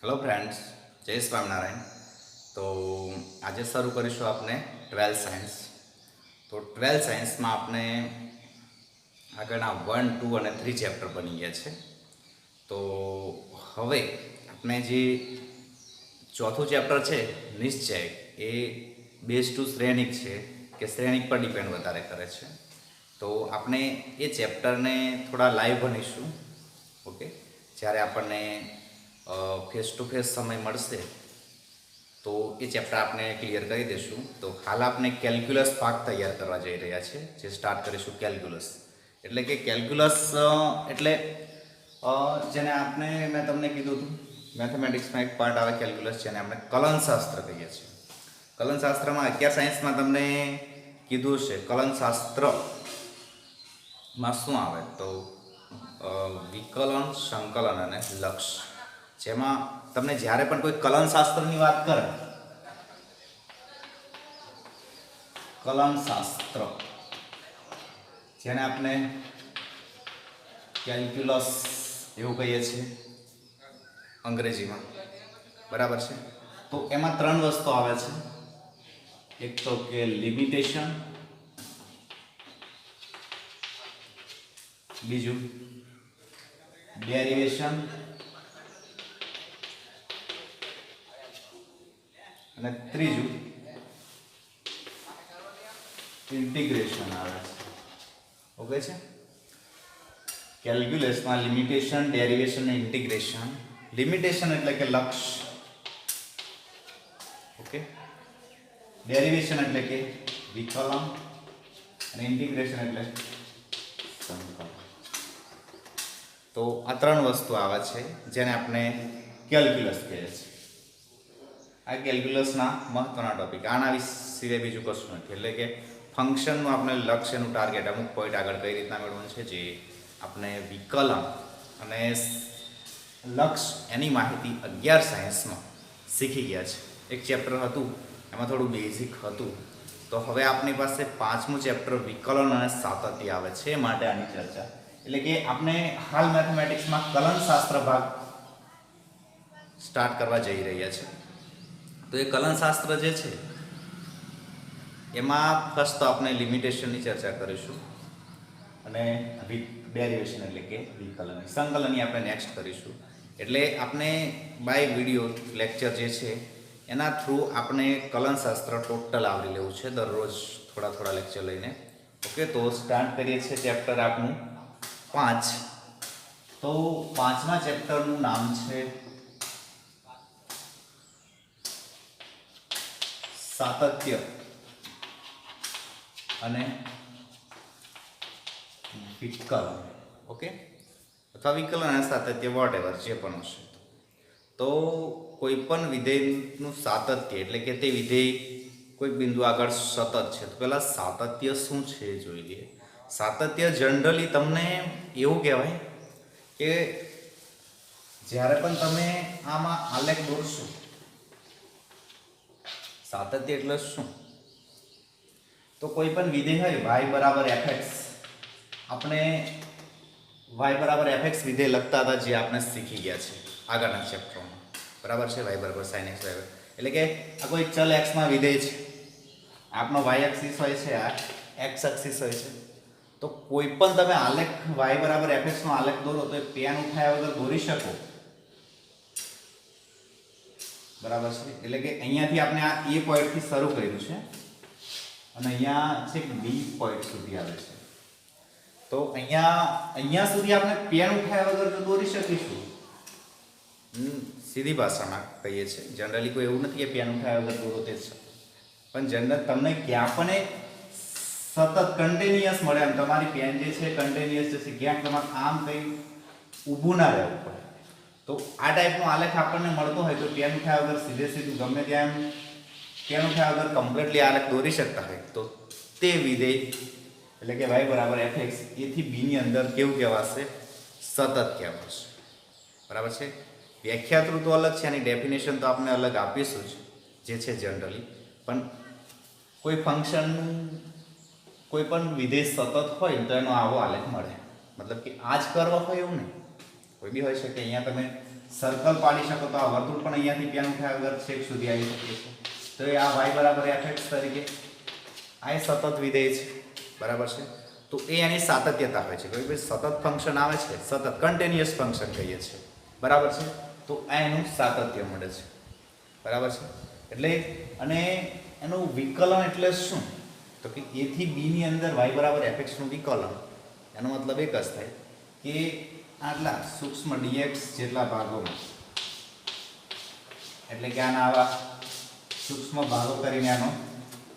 Hello friends, જય સ્વામિનારાયણ. તો આજે શરૂ કરીશું આપણે 12th સાયન્સ. તો 12th સાયન્સમાં આપણે આગળના 1, 2 અને 3 ચેપ્ટર બની ગયા છે. તો હવે આપણે જે ચોથું ચેપ્ટર છે નિશ્ચય, એ બેઝ ટુ શ્રેણિક છે કે શ્રેણિક પર ડિપેન્ડ વધારે કરે છે. તો આપણે એ ચેપ્ટરને થોડા લાઈવ ભણીશું. ઓકે, જ્યારે આપણને ફેસ ટુ ફેસ સમય મળશે તો એ ચેપ્ટર આપણે ક્લિયર કરી દઈશું. તો હાલ આપણે કેલ્ક્યુલસ ભાગ તૈયાર કરવા જઈ રહ્યા છે, જે સ્ટાર્ટ કરીશું કેલ્ક્યુલસ. એટલે કે કેલ્ક્યુલસ એટલે જેને મેં તમને કીધું હતું, મેથેમેટિક્સમાં એક પાર્ટ આવે કેલ્ક્યુલસ, જેને આપણે કલનશાસ્ત્ર કહીએ છીએ. કલનશાસ્ત્રમાં અત્યાર સાયન્સમાં તમને કીધું છે કલનશાસ્ત્રમાં શું આવે, તો વિકલન, સંકલન અને લક્ષ. જેમાં તમને જ્યારે પણ કોઈ કલનશાસ્ત્રની વાત કરે, કલનશાસ્ત્ર જેને આપણે કેલ્ક્યુલસ એવું કહીએ છીએ અંગ્રેજીમાં, બરાબર છે. તો એમાં 3 વસ્તુ આવે છે. એક તો કે લિમિટેશન, બીજું ડેરિવેશન અને ત્રીજું ઇન્ટિગ્રેશન આવે છે. ઓકે છે. કેલ્ક્યુલસમાં લિમિટેશન, ડેરિવેશન અને ઇન્ટિગ્રેશન. લિમિટેશન એટલે કે લક્ષ, ઓકે. ડેરિવેશન એટલે કે વિકલન અને ઇન્ટિગ્રેશન એટલે સંકલન. તો આ 3 વસ્તુ આવે છે જેને આપણે કેલ્ક્યુલસ કહીએ છીએ. આ કેલ્ક્યુલસના મહત્વના ટોપિક. આના સિવાય બીજું કશું નથી. એટલે કે ફંક્શનનું આપણે લક્ષ્યનું ટાર્ગેટ અમુક પોઈન્ટ આગળ કઈ રીતના મેળવવાનું છે, જે આપણે વિકલન અને લક્ષ એની માહિતી 11 સાયન્સમાં શીખી ગયા છે. એક ચેપ્ટર હતું એમાં થોડું બેઝિક હતું. તો હવે આપણી પાસે 5મું ચેપ્ટર વિકલન અને સાતત્ય આવે છે, માટે આની ચર્ચા. એટલે કે આપણે હાલ મેથેમેટિક્સમાં કલનશાસ્ત્ર ભાગ સ્ટાર્ટ કરવા જઈ રહ્યા છે. તો એ કલનશાસ્ત્ર જે છે એમાં ફર્સ્ટ તો આપણે લિમિટેશનની ચર્ચા કરીશું અને ડેરિવેશન એટલે કે વિકલન, સંકલનની આપણે નેક્સ્ટ કરીશું. એટલે આપણે બાય વિડીયો લેક્ચર જે છે એના થ્રુ આપણે કલનશાસ્ત્ર ટોટલ આવરી લેવું છે, દરરોજ થોડા થોડા લેક્ચર લઈને. ઓકે, તો સ્ટાર્ટ કરીએ છીએ ચેપ્ટર આપણું 5. તો 5મા ચેપ્ટરનું નામ છે સાતત્ય અને વિકલન. ઓકે, અથવા વિકલન અને સાતત્ય, વોટ એવર જે પણ હશે. તો કોઈ પણ વિધેયનું સાતત્ય એટલે કે તે વિધેય કોઈ બિંદુ આગળ સતત છે. તો પહેલાં સાતત્ય શું છે એ જોઈ લઈએ. સાતત્ય જનરલી તમને એવું કહેવાય કે જ્યારે પણ તમે આમાં આલેખ દોરશો, સાતત્ય એટલે શું? તો કોઈ પણ વિધેય હોય y બરાબર fx, આપણે y બરાબર fx વિધેય લખતા હતા, જે આપણે શીખી ગયા છે આગળના ચેપ્ટરમાં, બરાબર છે. y બરાબર sin x બરાબર, એટલે કે આ કોઈ ચલ x માં વિધેય છે, આપનો y એક્સિસ હોય છે, આ x એક્સિસ હોય છે. તો કોઈ પણ તમે આલેખ y બરાબર fx નો આલેખ દોરો તો એ પેન ઉઠાયા વગર દોરી શકો, બરાબર છે. એટલે કે અહીંયાથી આપણે આ a પોઈન્ટથી શરૂ કર્યું છે અને અહીંયા છેક b પોઈન્ટ સુધી આવે છે. તો અહીંયા સુધી આપણે પેન ઉઠાયા વગર તો દોરી શકીશું. સીધી ભાષામાં કહીએ છીએ. જનરલી કોઈ એવું નથી કે પેન ઉઠાયા વગર દોરો તે જ છે, પણ જનરલ તમને ક્યાં પણ સતત કન્ટિન્યુઅસ મળે, એમ તમારી પેન જે છે કન્ટિન્યુઅસ જશે, ક્યાંક તમારે આમ કંઈ ઊભું ના રહેવું પડે. તો આ ટાઈપનો આલેખ આપણને મળતો હોય તો પેન ઉઠાયા વગર સીધે સીધું ગમે ત્યાં પેન ઉઠાયા વગર કમ્પ્લીટલી આલેખ દોરી શકતા હોય તો તે વિધેય એટલે કે y બરાબર fx એથી b ની અંદર કેવું કહેવાશે? સતત કહેવાશે, બરાબર છે. વ્યાખ્યાતૃ તો અલગ છે, એની ડેફિનેશન તો આપણે અલગ આપીશું જ, જે છે જનરલી. પણ કોઈ ફંક્શનનું કોઈ પણ વિધેય સતત હોય તો એનો આવો આલેખ મળે. મતલબ કે આ જ કર્વ હોય એવું નહીં, કોઈ બી હોઈ શકે. અહીંયા તમે સર્કલ પાડી શકો તો આ વર્તુળ પણ અહીંયાથી પેન ઉઠાવ્યા વગર છેક સુધી આવી શકે છે. તો એ આ y બરાબર fx તરીકે આ એ સતત વિધેય છે, બરાબર છે. તો એ એની સાતત્યતા હોય છે, કોઈ ભાઈ સતત ફંક્શન આવે છે, સતત કન્ટિન્યુઅસ ફંક્શન કહીએ છીએ, બરાબર છે. તો આ એનું સાતત્ય મળે છે, બરાબર છે. એટલે અને એનું વિકલન એટલે શું? તો કે a થી b ની અંદર y બરાબર fx નું વિકલન, એનો મતલબ એક જ થાય કે આટલા સૂક્ષ્મ dx જેટલા ભાગોમાં, એટલે કે આના આવા સૂક્ષ્મ ભાગો કરીને આનો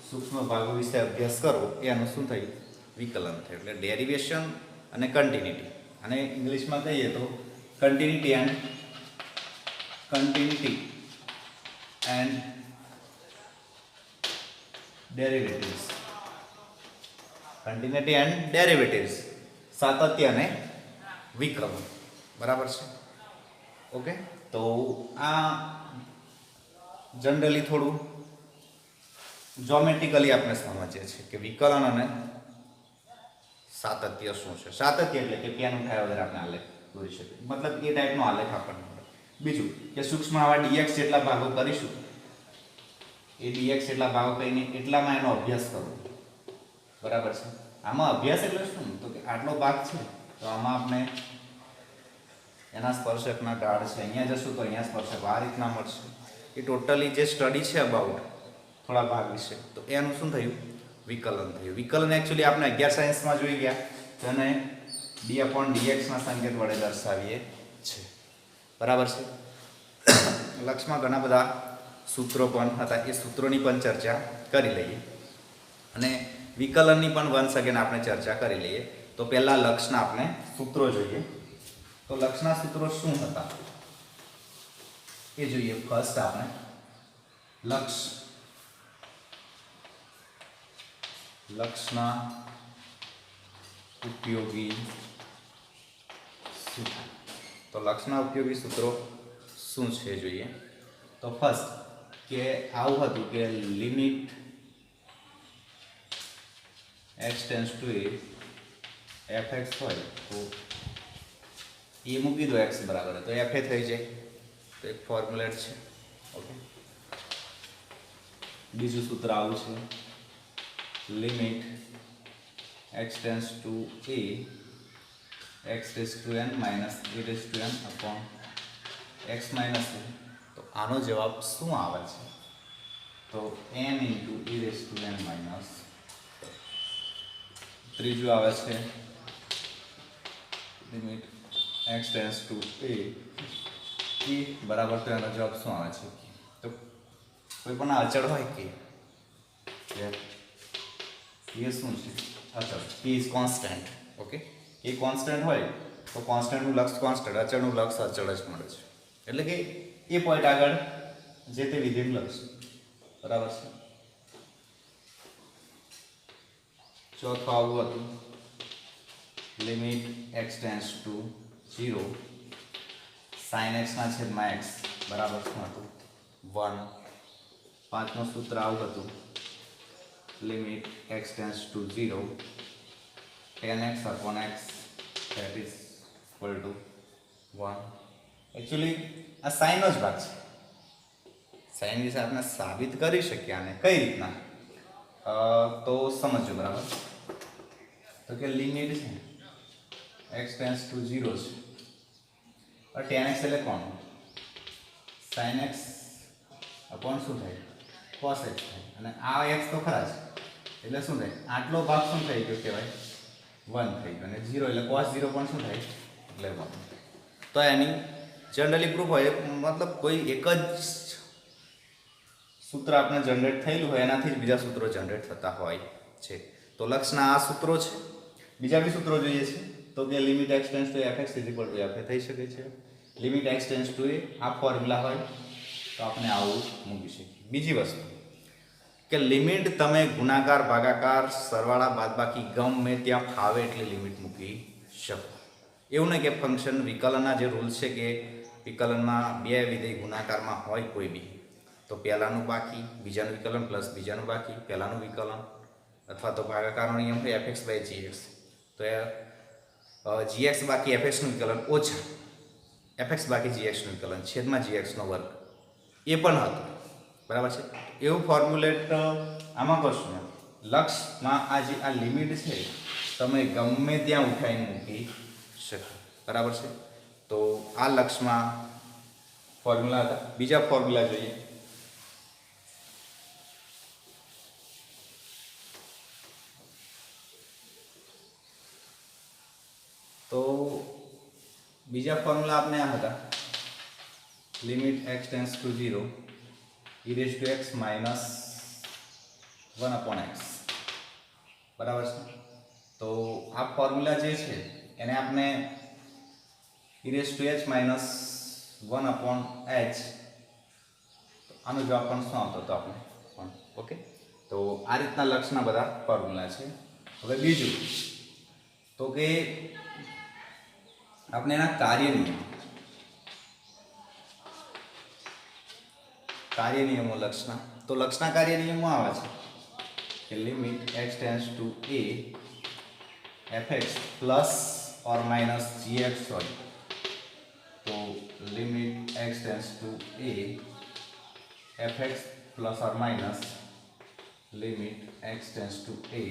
સૂક્ષ્મ ભાગો વિશે અભ્યાસ કરવો, એનું શું થયું? વિકલન થયું. એટલે ડેરિવેશન અને કન્ટિન્યુટી, અને ઇંગ્લિશમાં કહીએ તો continuity and derivatives. Continuity and derivatives, સાતત્ય અને વિકલન, બરાબર છે. ઓકે, તો આ જનરલી થોડું જ્યોમેટ્રિકલી આપણે સમજીએ છીએ કે વિકલન અને સાતત્ય શું છે. સાતત્ય એટલે કે પેન ઉઠાવ્યા વગર આપણે આલેખ દોરી શકીએ, મતલબ એ ટાઈપનો આલેખ આપણને મળે. બીજું કે સૂક્ષ્મ આવા dx જેટલા ભાગો કરીશું, એ dx જેટલા ભાગો કરીને એટલામાં એનો અભ્યાસ કરવો, બરાબર છે. આમાં અભ્યાસ એટલે શું? તો કે આટલો ભાગ છે તો આમાં આપણે એના સ્પર્શકના ઢાળ છે, અહીંયા જશું તો અહીંયા સ્પર્શક આ રીતના મળશે. એ ટોટલી જે સ્ટડી છે અબાઉટ થોડા ભાગ વિશે, તો એનું શું થયું? વિકલન થયું. વિકલન એકચ્યુઅલી આપણે 11 સાયન્સમાં જોઈ ગયા, તો એને d/dx ના સંકેત વડે દર્શાવીએ છે, બરાબર છે. લક્ષમાં ઘણા બધા સૂત્રો પણ હતા, એ સૂત્રોની પણ ચર્ચા કરી લઈએ, અને વિકલનની પણ વન્સ અગેન આપણે ચર્ચા કરી લઈએ. તો પહેલા લક્ષના આપણે સૂત્રો જોઈએ. તો લક્ષના સૂત્રો શું હતા એ જોઈએ. ફર્સ્ટ આપણે લક્ષના ઉપયોગી સૂત્રો. તો લક્ષના ઉપયોગી સૂત્રો શું છે જોઈએ. તો ફર્સ્ટ કે આવું હતું કે limit x tends to a fx હોય તો એ મૂકી દો x બરાબર, તો f એ થઈ જાય. તો એક ફોર્મ્યુલેટ છે. ઓકે, બીજું સૂત્ર આવું છે limit x tends to a x raised to n minus a raised to n upon x minus a. તો આનો જવાબ શું આવે છે? તો n into e raised to n minus. ત્રીજું આવે છે limit x tends to a e બરાબર, તો એનો જવાબ શું આવે છે? તો કોઈ પણ અચળ હોય કે એ શું છે? અચળ. p is constant. Okay, A constant હોય તો કોન્સ્ટન્ટનું લક્ષ કોન્સ્ટન્ટ, અચળનું લક્ષ અચળ જ મળે છે. એટલે કે એ પોઈન્ટ આગળ જે તે વિધેયનું લક્ષ, બરાબર છે. ચોથું આવું હતું limit x tends to 0 sin x ના છેદમાં x બરાબર શું હતું? 1. પાંચમું સૂત્ર આવું હતું limit x tends to 0 tan x upon x that is equal to 1. Actually આ સાઈનનો જ ભાગ છે. સાઈન વિશે આપણે સાબિત કરી શકીએ, આને કઈ રીતના તો સમજો, બરાબર. તો કે લિમિટ છે x ટેન્ડ્સ ટુ 0 છે, और tan x એટલે કોણ? sin x upon શું થાય? cos x થાય. અને આ x તો ખરા જ, એટલે શું થાય? આટલો ભાગ શું થઈ ગયો કહેવાય? 1 થઈ ગયો. અને 0 એટલે cos 0 પણ શું થાય? એટલે 1. તો એની જનરલી પ્રૂફ હોય, મતલબ કોઈ એક જ સૂત્ર આપણે જનરેટ થયેલું હોય એનાથી જ બીજા સૂત્રો જનરેટ થતા હોય છે. તો લક્ષના આ સૂત્રો છે. બીજા બી સૂત્રો જોઈએ છે. તો કે limit x tends to fx is equal two f થઈ શકે છે. લિમિટ x ટેન્ડ્સ ટુ આ ફોર્મ્યુલા હોય તો આપણે આવું મૂકી શકીએ. બીજી વસ્તુ કે લિમિટ તમે ગુણાકાર, ભાગાકાર, સરવાળા, બાદબાકી ગમે ત્યાં ફાવે એટલી લિમિટ મૂકી શકો. એવું નહીં કે ફંક્શન વિકલનના જે રૂલ છે કે વિકલનમાં બે વિધેય ગુણાકારમાં હોય કોઈ બી, તો પહેલાનું બાકી બીજાનું વિકલન પ્લસ બીજાનું બાકી પહેલાનું વિકલન, અથવા તો ભાગાકારનો નિયમ હોય fx/gx, તો gx બાકી fx નું વિકલન ઓછા એફએક્સ બાકી જીએક્સનું વિકલન છેદમાં જીએક્સનો વર્ગ એ પણ હતું, બરાબર છે. એવું ફોર્મ્યુલેટ આમાં કરશું એમ લક્ષમાં આ લિમિટ છે તમે ગમે ત્યાં ઉઠાવીને મૂકી શકો, બરાબર છે. તો આ લક્ષમાં ફોર્મ્યુલા હતા. બીજા ફોર્મ્યુલા જોઈએ. તો બીજા ફોર્મ્યુલા આપણે આ હતા limit x tends to 0 e raise to x minus 1/x, બરાબર છે. તો આ ફોર્મ્યુલા જે છે એને આપણે e raise to h minus 1/h આનો જવાબ પણ શું આવતો હતો આપણે પણ. ઓકે, તો આ રીતના લક્ષના બધા ફોર્મ્યુલા છે. હવે બીજું તો કે આપણે એના કાર્ય નિયમો લક્ષના. તો લક્ષના કાર્ય નિયમો આવા છે કે limit x tends to a fx plus or minus gx હોય તો limit x tends to a fx plus or minus limit x tends to a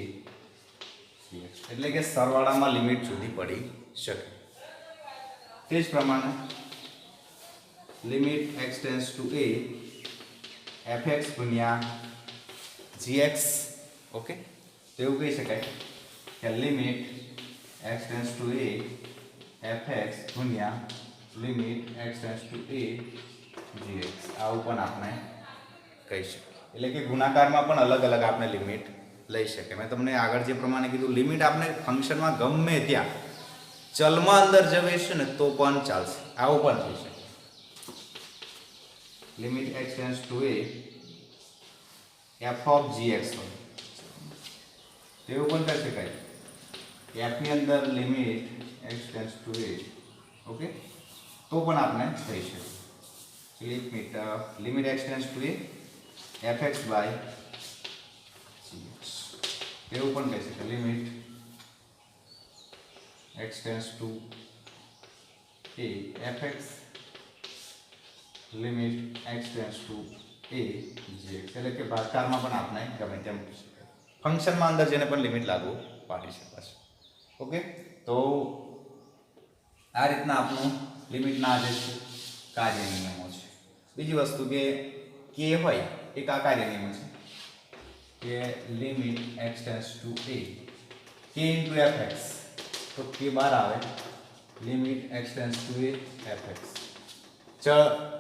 gx, એટલે કે સરવાળામાં લિમિટ જુદી પડી શકે. તે જ પ્રમાણે limit x tends to a fx ગુણ્યા gx, ઓકે, તો એવું કહી શકાય કે limit x tends to a fx ગુણ્યા limit x tends to a gx, આવું પણ આપણે કહી શકીએ. એટલે કે ગુણાકારમાં પણ અલગ અલગ આપણે લિમિટ લઈ શકીએ. મેં તમને આગળ જે પ્રમાણે કીધું લિમિટ આપણે ફંક્શનમાં ગમે ત્યાં ચલમાં અંદર જવીશું ને તો પણ ચાલશે, આવું પણ થઈ શકે. Limit x tends to a f of gx હોય તેવું પણ કરી શકાય. f ની અંદર limit x tends to a, okay, તો પણ આપણે થઈ શકે. Limit x tends to a fx by gx એવું પણ કહી શકાય. Limit x tends to a fx limit x tends to a gx, એટલે કે ભાગાકારમાં પણ આપણે ગમે તેમ ફંક્શનમાં અંદર જેને પણ લિમિટ લાગુ પાડી શકાશે. ઓકે, તો આ રીતના આપણું લિમિટના જે છે કાર્ય નિયમો છે. બીજી વસ્તુ કે કે હોય એક આ કાર્ય નિયમ છે કે limit x tends to a k into fx, તો k બાર આવે limit x tends to a fx,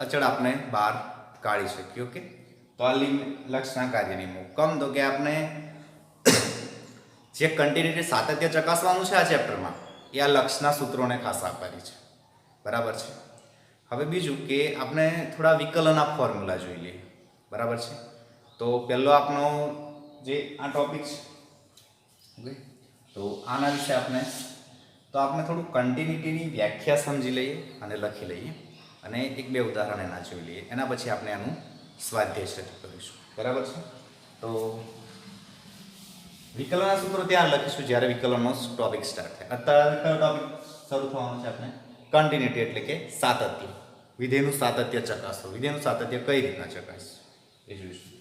અચળ આપણે બહાર કાઢી શકીએ. ઓકે, તો આ લક્ષના કાર્ય નિયમો કમ તો કે આપણે જે કન્ટિન્યુટી સાતત્ય ચકાસવાનું છે આ ચેપ્ટરમાં એ આ લક્ષના સૂત્રોને ખાસ આપવાની છે, બરાબર છે. હવે બીજું કે આપણે થોડા વિકલનના ફોર્મ્યુલા જોઈ લઈએ, બરાબર છે. તો પહેલો આપણો જે આ ટોપિક છે, ઓકે, તો આના વિશે આપણે થોડું કન્ટિન્યુટીની વ્યાખ્યા સમજી લઈએ અને લખી લઈએ અને એક બે ઉદાહરણ એના જોઈ લઈએ. એના પછી આપણે આનું સ્વાધ્યાય શરૂ કરીશું, બરાબર છે. તો વિકલનના સૂત્રો ત્યાં લખીશું જ્યારે વિકલનનો ટોપિક સ્ટાર્ટ થાય. અત્યારે કયો ટોપિક શરૂ થવાનો છે આપણે? કન્ટિન્યુટી, એટલે કે સાતત્ય, વિધેયનું સાતત્ય ચકાસો. વિધેયનું સાતત્ય કઈ રીતના ચકાસવું એ જોઈશું.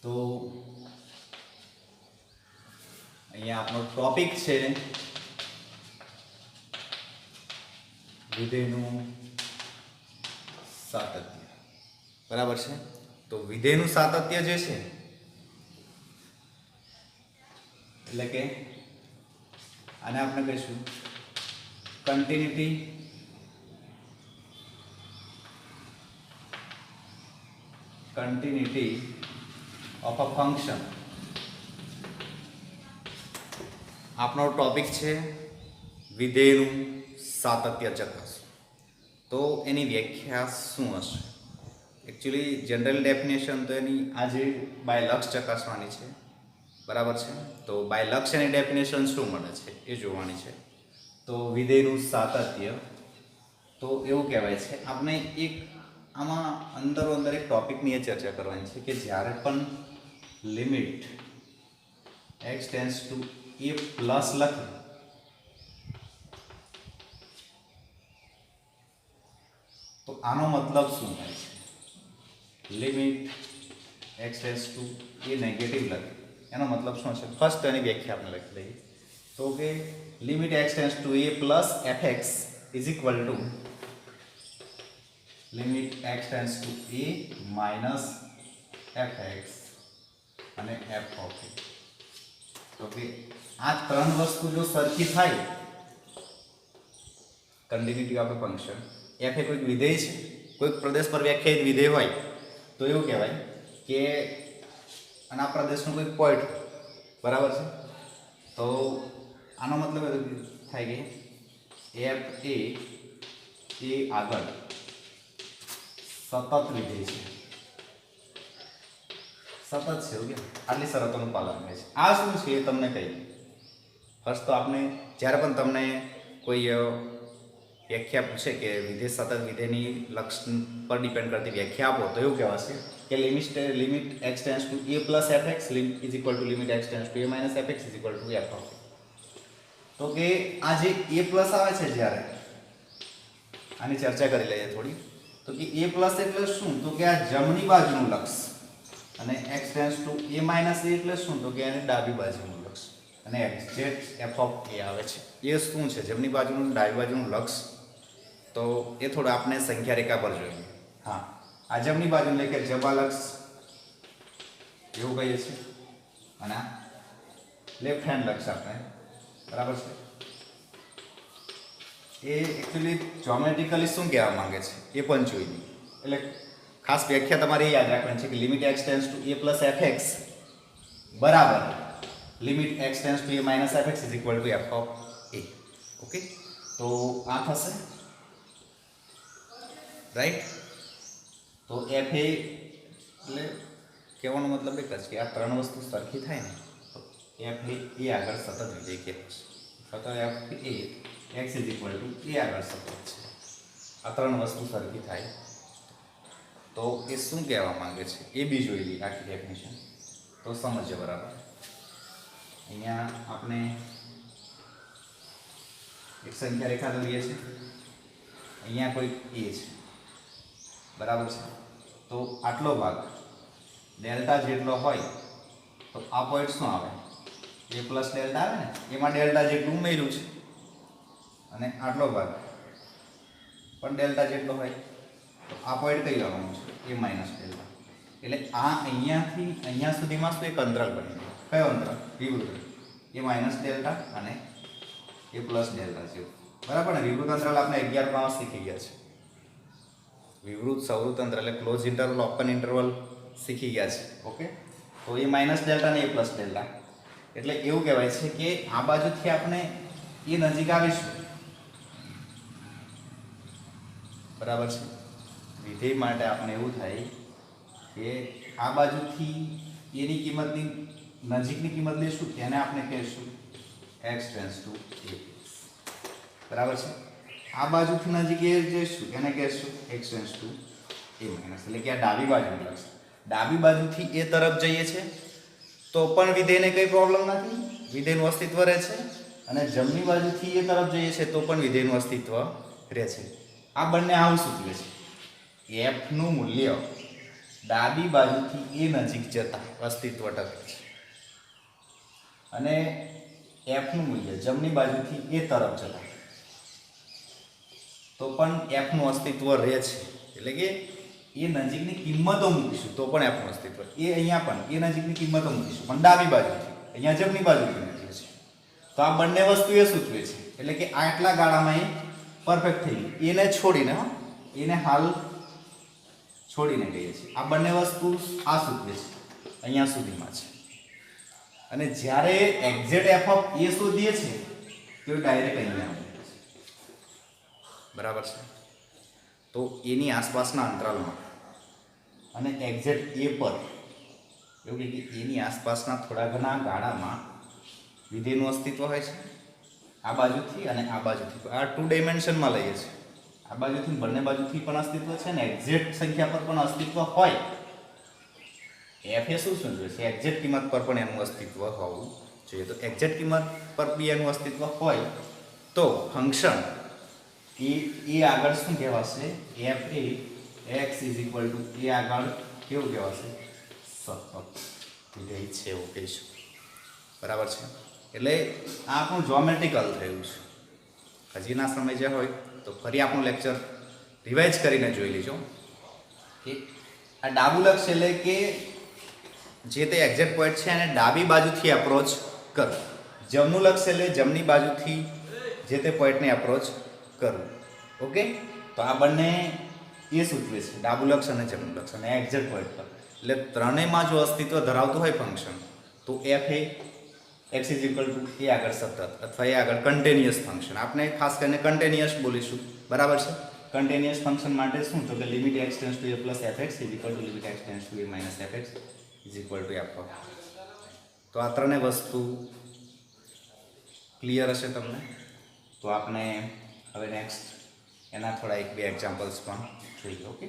તો અહીંયા આપણો ટોપિક છે વિધેયનું સાતત્ય, બરાબર છે. તો વિધેયનું સાતત્ય જે છે એટલે કે આને આપણે કહીશું કન્ટિન્યુટી ઓફ અ ફંક્શન. આપણો ટોપિક છે વિધેયનું સાતત્ય ચકાસો. તો એની વ્યાખ્યા શું હશે? એકચ્યુઅલી જનરલ ડેફિનેશન તો એની આજે બાય લક્ષ ચકાસવાની છે, બરાબર છે. તો બાય લક્ષ એની ડેફિનેશન શું મળે છે એ જોવાની છે. તો વિધેયનું સાતત્ય તો એવું કહેવાય છે આપણે એક આમાં અંદર એક ટોપિકની એ ચર્ચા કરવાની છે કે જ્યારે પણ લિમિટ x ટેન્સ ટુ એ પ્લસ લખી તો આનો મતલબ શું થાય છે? Limit x tends to A negative લખી એનો મતલબ શું છે? ફર્સ્ટ એની વ્યાખ્યા આપણે લખી લઈએ તો કે limit x tends to a plus fx is equal two limit x tends to a minus fx અને f ઓફ a. તો કે આ ત્રણ વસ્તુ જો સરખી થાય, કન્ટિન્યુટી ઓફ ફંક્શન f એ કોઈક વિધેય છે, કોઈક પ્રદેશ પર વ્યાખ્યાયિત વિધેય હોય તો એવું કહેવાય કે આના પ્રદેશનું કોઈક પોઈન્ટ, બરાબર છે? તો આનો મતલબ એ થાય કે f એ આગળ સતત વિધેય છે, સતત છે એવું કે આટલી શરતોનું પાલન કરે છે. આ શું છે એ તમને કહી ફર્સ્ટ તો આપણે જ્યારે પણ તમને કોઈ વ્યાખ્યા પૂછે કે વિધેય સતત વિધેયની લક્ષણ પર ડિપેન્ડ કરતી વ્યાખ્યા આપો તો એવું કહેવાશે કે limit x tends to a plus fx is equal two limit x tends to a minus fx is equal two f of a. તો કે આ જે a પ્લસ આવે છે, જ્યારે આની ચર્ચા કરી લઈએ થોડી, તો કે a પ્લસ એટલે શું? તો કે આ જમણી બાજુનું લક્ષ, અને x tends to a minus a એટલે શું? તો કે એની ડાબી બાજુનું લક્ષ, અને જે f ઓફ a આવે છે એ શું છે? જમણી બાજુનું ડાબી બાજુનું લક્ષ. તો એ થોડું આપણે સંખ્યા રેખા પર જોઈએ. હા, આ જમણી બાજુ એટલે કે જબાલક્ષ એવું કહીએ છીએ, અને આ લેફ્ટ હેન્ડ લક્ષ આપણે, બરાબર છે? એ એકચ્યુઅલી જ્યોમેટ્રિકલી શું કહેવા માંગે છે એ પણ જોઈએ. એટલે ખાસ વ્યાખ્યા તમારે યાદ રાખવાની છે કે limit x tends to a plus fx બરાબર limit x tends to a minus fx is equal two f of a. Okay, તો આ થશે, રાઈટ? તો f એ એટલે કહેવાનો મતલબ એક જ કે આ ત્રણ વસ્તુ સરખી થાય ને તો f એ આગળ સતત વિધેય કહેવાશે. અથવા f A x is equal two a આગળ સતત છે. આ ત્રણ વસ્તુ સરખી થાય તો એ શું કહેવા માંગે છે એ બી જોઈ લઈએ આખી ડેફિનેશન, તો સમજજો બરાબર. અહીંયા આપણે એક સંખ્યા રેખા દોરીએ છીએ, અહીંયા કોઈ a છે, બરાબર છે? તો આટલો ભાગ ડેલ્ટા જેટલો હોય તો આ પોઈન્ટ શું આવે? a પ્લસ ડેલ્ટા આવે ને, એમાં ડેલ્ટા જેટલું ઉમેર્યું છે, અને આટલો ભાગ પણ ડેલ્ટા જેટલો હોય તો આ પોઈન્ટ કઈ લેવાનું છે? a minus delta. એટલે આ અહીંયાથી અહીંયા સુધીમાં શું એક અંતરાલ બની ગયો. કયો અંતરાલ? વિવૃત. a માઇનસ ડેલ્ટા અને a પ્લસ ડેલ્ટા છે, બરાબર ને? વિવૃત અંતરાલ આપણે 11 માં શીખી ગયા છે. વિવૃત, સવૃત અંતરાલ એટલે ક્લોઝ ઇન્ટરવલ, ઓપન ઇન્ટરવલ શીખી ગયા છે. ઓકે, તો a માઇનસ ડેલ્ટા અને a પ્લસ ડેલ્ટા એટલે એવું કહેવાય છે કે આ બાજુથી આપણે એ નજીક આવીશું, બરાબર છે? વિધેય માટે આપણે એવું થાય કે આ બાજુથી એની કિંમતની નજીકની કિંમત લઈશું, એને આપણે કહીશું x ટેન્ડ્સ ટુ a, બરાબર છે? આ બાજુથી નજીક એ જઈશું એને કહીશું x tends to a minus. એટલે કે આ ડાબી બાજુનું લક્ષ, ડાબી બાજુથી એ તરફ જઈએ છે તો પણ વિધેયને કંઈ પ્રોબ્લેમ નથી, વિધેયનું અસ્તિત્વ રહે છે, અને જમણી બાજુથી એ તરફ જઈએ છે તો પણ વિધેયનું અસ્તિત્વ રહે છે. આ બંને આવું સૂચવે છે f નું મૂલ્ય ડાબી બાજુથી એ નજીક જતા અસ્તિત્વ ટકે છે, અને f નું મૂલ્ય જમણી બાજુથી એ તરફ જતા તો પણ f નું અસ્તિત્વ રહે છે. એટલે કે એ નજીકની કિંમતો મૂકીશું તો પણ f નું અસ્તિત્વ, એ અહીંયા પણ એ નજીકની કિંમતો મૂકીશું પણ ડાબી બાજુથી, અહીંયા જમણી બાજુથી મૂકીએ છીએ. તો આ બંને વસ્તુ એ સૂચવે છે. એટલે કે આટલા ગાળામાં એ પરફેક્ટ થઈ ગયું. એને છોડીને, હા, એને હાલ છોડીને કહીએ છીએ. આ બંને વસ્તુ આ સૂચવે છે અહીંયા સુધીમાં છે. અને જ્યારે એક્ઝેક્ટ f ઓફ a શોધીએ છીએ તો ડાયરેક્ટ અહીંયા આવે છે, બરાબર છે? તો એની આસપાસના અંતરાલમાં અને એક્ઝેક્ટ a પર એવું કે એની આસપાસના થોડા ઘણા ગાળામાં વિધેયનું અસ્તિત્વ હોય છે. આ બાજુથી અને આ બાજુથી, આ 2 ડાયમેન્શનમાં લઈએ છીએ. આ બાજુથી બંને બાજુથી પણ અસ્તિત્વ છે ને એક્ઝેક્ટ સંખ્યા પર પણ અસ્તિત્વ હોય. f એ શું સૂચવે છે? એક્ઝેક્ટ કિંમત પર પણ એનું અસ્તિત્વ હોવું જોઈએ તો એક્ઝેક્ટ કિંમત પર બી એનું અસ્તિત્વ હોય તો ફંક્શન એ આગળ શું કહેવાશે F A X is equal to A આગળ કેવું કહેવાશે સતત વિધેય છે એવું કહીશું. બરાબર છે. એટલે આ આપણું જોમેટ્રિકલ થયું છે. હજી ના સમજ્યા હોય તો ફરી આપણું લેક્ચર રિવાઇઝ કરીને જોઈ લેજો કે આ ડાબું લક્ષ એટલે કે જે તે એક્ઝેક્ટ પોઈન્ટ છે એને ડાબી બાજુથી એપ્રોચ કરો. જમણું લક્ષ એટલે જમણી બાજુથી જે તે પોઈન્ટને એપ્રોચ કરવું. ઓકે, તો આ બંને એ સૂચવે છે ડાબું લક્ષ અને જમણું લક્ષ અને એક્ઝેક્ટ પોઈન્ટ પર. એટલે ત્રણેયમાં જો અસ્તિત્વ ધરાવતું હોય ફંક્શન તો F A X is equal to A આગળ સતત અથવા એ આગળ કન્ટિન્યુઅસ ફંક્શન. આપણે ખાસ કરીને કન્ટિન્યુઅસ બોલીશું. બરાબર છે. કન્ટિન્યુઅસ ફંક્શન માટે શું તો કે limit x tense two A plus F x is equal two limit x tense two A minus f x is equal to f. તો આ ત્રણેય વસ્તુ ક્લિયર હશે તમને. તો આપણે હવે નેક્સ્ટ એના થોડા એક બે એક્ઝામ્પલ્સ પણ જોઈએ. ઓકે,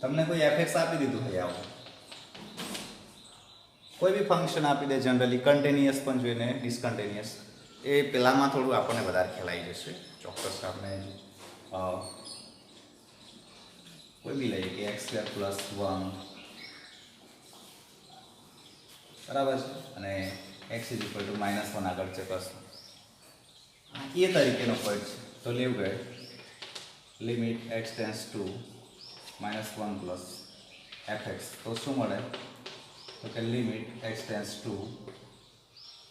તમને કોઈ એફએક્સ આપી દીધું હોય આવું કોઈ બી ફંક્શન આપી દે, જનરલી કન્ટિન્યુઅસ પણ જોઈને ડિસકન્ટિન્યુઅસ, એ પહેલામાં થોડું આપણને વધારે ખ્યાલ આવી જશે. ચોક્કસ આપણે કોઈ બી લઈએ કે એક્સ સ્ક્વેર પ્લસ 1 બરાબર છે અને એક્સ ઇઝ ઇક્વલ ટુ -1 આગળ ચકાસવું. એ તરીકેનો પોઈન્ટ છે તો લેવું ગયે limit x tense to -1 plus F x. તો શું મળે તો કે લિમિટ એક્સ ટેન્સ ટુ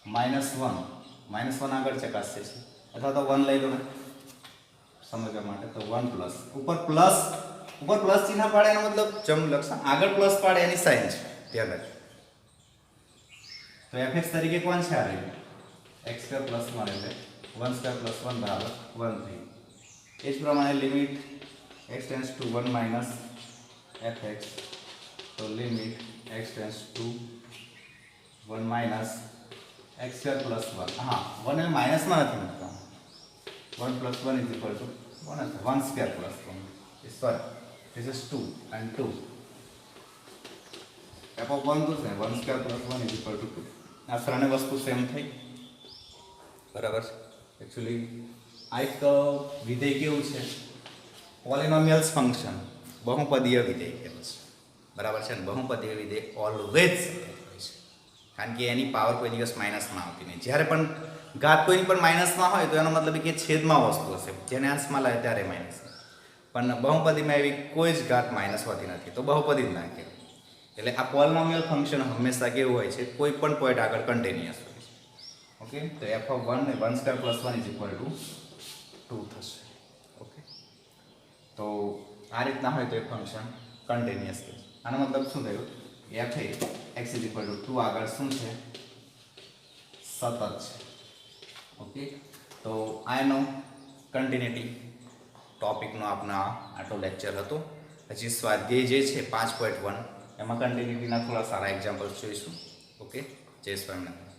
-1 આગળ ચકાસશે છે અથવા તો 1 લઈ લો ને સમજવા માટે. તો 1 પ્લસ ઉપર પ્લસ ચિહ્ન પાડે એનો મતલબ જમણું લક્ષ, આગળ પ્લસ પાડે એની સાઇન છે. ધ્યાન રાખજો. તો એફ એક્સ તરીકે કોણ છે આ રહ્યું એક્સ સ્ક્વેર પ્લસ 1 એટલે 1 સ્ક્વેર પ્લસ 1 બરાબર 1 થયું. એ જ પ્રમાણે limit x tends to 1 minus f x. તો limit x tends to 1 minus x square plus 1. હા, 1 એટલે માઇનસમાં નથી મૂકવાનું. 1 plus 1 is equal to 1 square plus 1. Sorry, this is 2 and 2. f of 1 તો છે 1 square plus 1 is equal to 2. આ ત્રણે વસ્તુ સેમ થઈ. બરાબર છે. એકચ્યુઅલી આ એક વિધેય કેવું છે પોલિનોમિયલ્સ ફંક્શન, બહુપદીય વિધેય કહેવાય છે. બરાબર છે ને. બહુપદીય વિધેય ઓલવેઝ હોય છે કારણ કે એની પાવર કોઈ દિવસ માઇનસમાં આવતી નહીં. જ્યારે પણ ઘાત કોઈની પણ માઇનસમાં હોય તો એનો મતલબ કે છેદમાં વસ્તુ હશે, જેને અંશમાં લાવે ત્યારે માઇનસ. પણ બહુપદીમાં એવી કોઈ જ ઘાત માઇનસ હોતી નથી, તો બહુપદી જ ના કહેવાય. એટલે આ પોલિનોમિયલ ફંક્શન હંમેશા કેવું હોય છે કોઈ પણ પોઈન્ટ આગળ કન્ટિન્યુઅસ હોય છે. ઓકે, તો એફ ઓફ 1 ને 1 square plus 1 is equal to 2 થશે. ઓકે, તો આ રીતના હોય તો એ ફંક્શન કન્ટિન્યુઅસ છે. આનો મતલબ શું થયું F A X is equal to 2 આગળ શું છે સતત છે. ઓકે, તો આ એનો કન્ટિન્યુટી ટોપિકનો આપણા આટલો લેક્ચર હતો. હજી સ્વાધ્યાય જે છે 5.1 એમાં કન્ટિન્યુટીના થોડા સારા એક્ઝામ્પલ્સ જોઈશું. ઓકે, જય સ્વામિનારાયણ.